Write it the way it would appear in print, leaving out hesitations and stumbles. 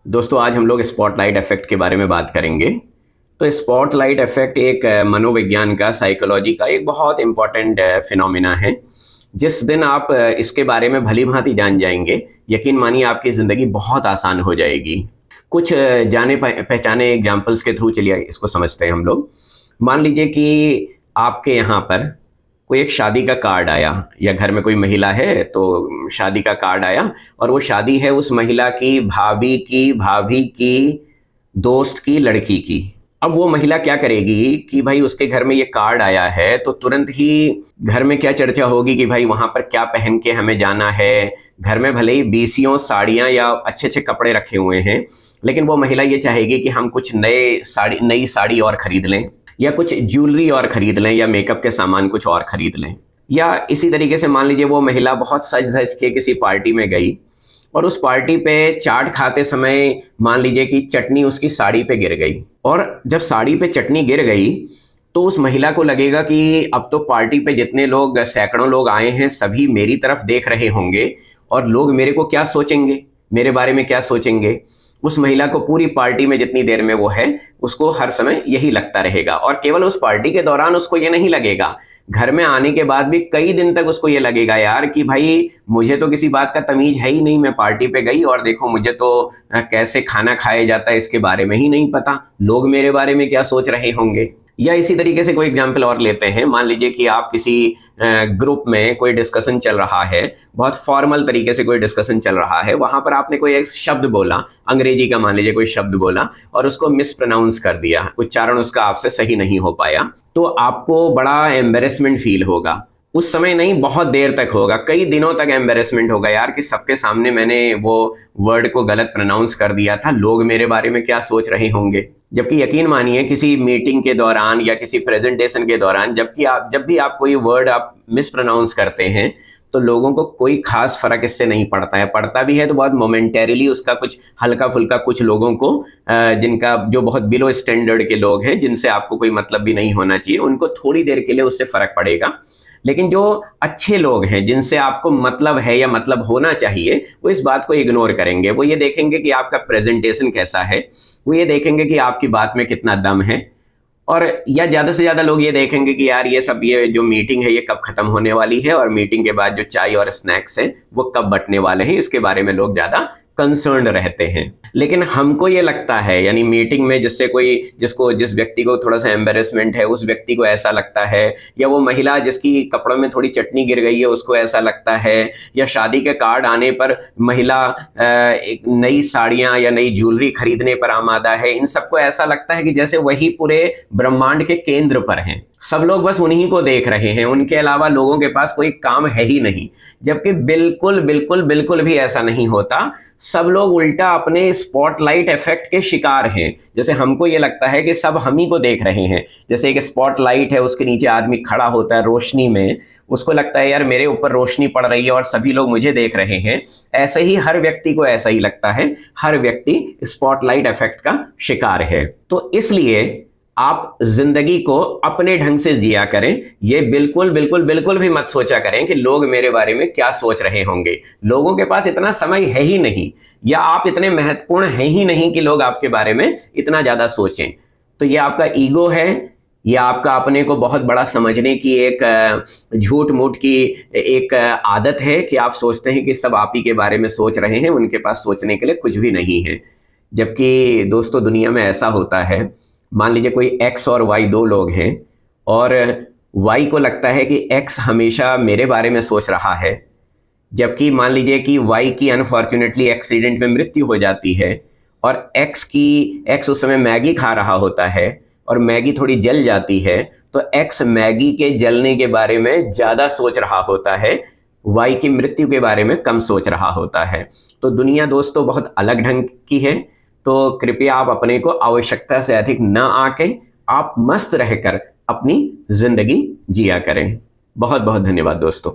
दोस्तों आज हम लोग स्पॉटलाइट इफेक्ट के बारे में बात करेंगे। तो स्पॉटलाइट इफेक्ट एक मनोविज्ञान का, साइकोलॉजी का एक बहुत इंपॉर्टेंट फिनोमिना है। जिस दिन आप इसके बारे में भली भांति जान जाएंगे, यकीन मानिए आपकी ज़िंदगी बहुत आसान हो जाएगी। कुछ जाने पहचाने एग्जाम्पल्स के थ्रू चलिए इसको समझते हैं हम लोग। मान लीजिए कि आपके यहाँ पर कोई एक शादी का कार्ड आया, या घर में कोई महिला है तो शादी का कार्ड आया, और वो शादी है उस महिला की भाभी की दोस्त की लड़की की। अब वो महिला क्या करेगी कि भाई उसके घर में ये कार्ड आया है तो तुरंत ही घर में क्या चर्चा होगी कि भाई वहां पर क्या पहन के हमें जाना है। घर में भले ही बीसियों साड़ियां या अच्छे अच्छे कपड़े रखे हुए हैं, लेकिन वो महिला ये चाहेगी कि हम कुछ नई साड़ी और खरीद लें, या कुछ ज्वेलरी और खरीद लें, या मेकअप के सामान कुछ और खरीद लें। या इसी तरीके से मान लीजिए वो महिला बहुत सज धज के किसी पार्टी में गई, और उस पार्टी पे चाट खाते समय मान लीजिए कि चटनी उसकी साड़ी पे गिर गई। और जब साड़ी पे चटनी गिर गई तो उस महिला को लगेगा कि अब तो पार्टी पे जितने लोग, सैकड़ों लोग आए हैं, सभी मेरी तरफ देख रहे होंगे, और लोग मेरे को क्या सोचेंगे, मेरे बारे में क्या सोचेंगे। उस महिला को पूरी पार्टी में जितनी देर में वो है, उसको हर समय यही लगता रहेगा। और केवल उस पार्टी के दौरान उसको ये नहीं लगेगा, घर में आने के बाद भी कई दिन तक उसको ये लगेगा यार कि भाई मुझे तो किसी बात का तमीज है ही नहीं, मैं पार्टी पे गई और देखो मुझे तो कैसे खाना खाया जाता है इसके बारे में ही नहीं पता, लोग मेरे बारे में क्या सोच रहे होंगे। या इसी तरीके से कोई एग्जाम्पल और लेते हैं। मान लीजिए कि आप किसी ग्रुप में कोई डिस्कशन चल रहा है, बहुत फॉर्मल तरीके से कोई डिस्कशन चल रहा है, वहां पर आपने कोई एक शब्द बोला, अंग्रेजी का मान लीजिए कोई शब्द बोला, और उसको मिस प्रोनाउंस कर दिया, उच्चारण उसका आपसे सही नहीं हो पाया, तो आपको बड़ा एम्बेरसमेंट फील होगा। उस समय नहीं, बहुत देर तक होगा, कई दिनों तक एम्बेरसमेंट होगा यार कि सबके सामने मैंने वो वर्ड को गलत प्रोनाउंस कर दिया था, लोग मेरे बारे में क्या सोच रहे होंगे। जबकि यकीन मानिए किसी मीटिंग के दौरान या किसी प्रेजेंटेशन के दौरान जब भी आप कोई वर्ड आप मिस प्रोनाउंस करते हैं, तो लोगों को कोई खास फर्क इससे नहीं पड़ता है। पड़ता भी है तो बहुत मोमेंटेरिली उसका कुछ हल्का फुल्का, कुछ लोगों को जिनका जो बहुत बिलो स्टैंडर्ड के लोग हैं, जिनसे आपको कोई मतलब भी नहीं होना चाहिए, उनको थोड़ी देर के लिए उससे फर्क पड़ेगा। लेकिन जो अच्छे लोग हैं, जिनसे आपको मतलब है या मतलब होना चाहिए, वो इस बात को इग्नोर करेंगे। वो ये देखेंगे कि आपका प्रेजेंटेशन कैसा है, वो ये देखेंगे कि आपकी बात में कितना दम है, और या ज़्यादा से ज़्यादा लोग ये देखेंगे कि यार ये जो मीटिंग है ये कब ख़त्म होने वाली है, और मीटिंग के बाद जो चाय और स्नैक्स हैं वो कब बंटने वाले हैं, इसके बारे में लोग ज़्यादा कंसर्न रहते हैं। लेकिन हमको ये लगता है, यानी मीटिंग में जिस व्यक्ति को थोड़ा सा एम्बेरसमेंट है, उस व्यक्ति को ऐसा लगता है, या वो महिला जिसकी कपड़ों में थोड़ी चटनी गिर गई है उसको ऐसा लगता है, या शादी के कार्ड आने पर महिला एक नई साड़ियां या नई ज्वेलरी खरीदने पर आमादा है, इन सबको ऐसा लगता है कि जैसे वही पूरे ब्रह्मांड के केंद्र पर हैं, सब लोग बस उन्हीं को देख रहे हैं, उनके अलावा लोगों के पास कोई काम है ही नहीं। जबकि बिल्कुल बिल्कुल बिल्कुल भी ऐसा नहीं होता। सब लोग उल्टा अपने स्पॉटलाइट इफेक्ट के शिकार हैं। जैसे हमको ये लगता है कि सब हम ही को देख रहे हैं, जैसे एक स्पॉटलाइट है, उसके नीचे आदमी खड़ा होता है रोशनी में, उसको लगता है यार मेरे ऊपर रोशनी पड़ रही है और सभी लोग मुझे देख रहे हैं। ऐसे ही हर व्यक्ति को ऐसा ही लगता है, हर व्यक्ति स्पॉटलाइट इफेक्ट का शिकार है। तो इसलिए आप जिंदगी को अपने ढंग से जिया करें। ये बिल्कुल बिल्कुल बिल्कुल भी मत सोचा करें कि लोग मेरे बारे में क्या सोच रहे होंगे। लोगों के पास इतना समय है ही नहीं, या आप इतने महत्वपूर्ण हैं ही नहीं कि लोग आपके बारे में इतना ज्यादा सोचें। तो ये आपका ईगो है, या आपका अपने को बहुत बड़ा समझने की एक झूठ मूठ की एक आदत है कि आप सोचते हैं कि सब आप ही के बारे में सोच रहे हैं, उनके पास सोचने के लिए कुछ भी नहीं है। जबकि दोस्तों दुनिया में ऐसा होता है, मान लीजिए कोई एक्स और वाई दो लोग हैं, और वाई को लगता है कि एक्स हमेशा मेरे बारे में सोच रहा है, जबकि मान लीजिए कि वाई की अनफॉर्चुनेटली एक्सीडेंट में मृत्यु हो जाती है, और एक्स उस समय मैगी खा रहा होता है और मैगी थोड़ी जल जाती है, तो एक्स मैगी के जलने के बारे में ज़्यादा सोच रहा होता है, वाई की मृत्यु के बारे में कम सोच रहा होता है। तो दुनिया दोस्तों बहुत अलग ढंग की है। तो कृपया आप अपने को आवश्यकता से अधिक न आके आप मस्त रहकर अपनी जिंदगी जिया करें। बहुत बहुत धन्यवाद दोस्तों।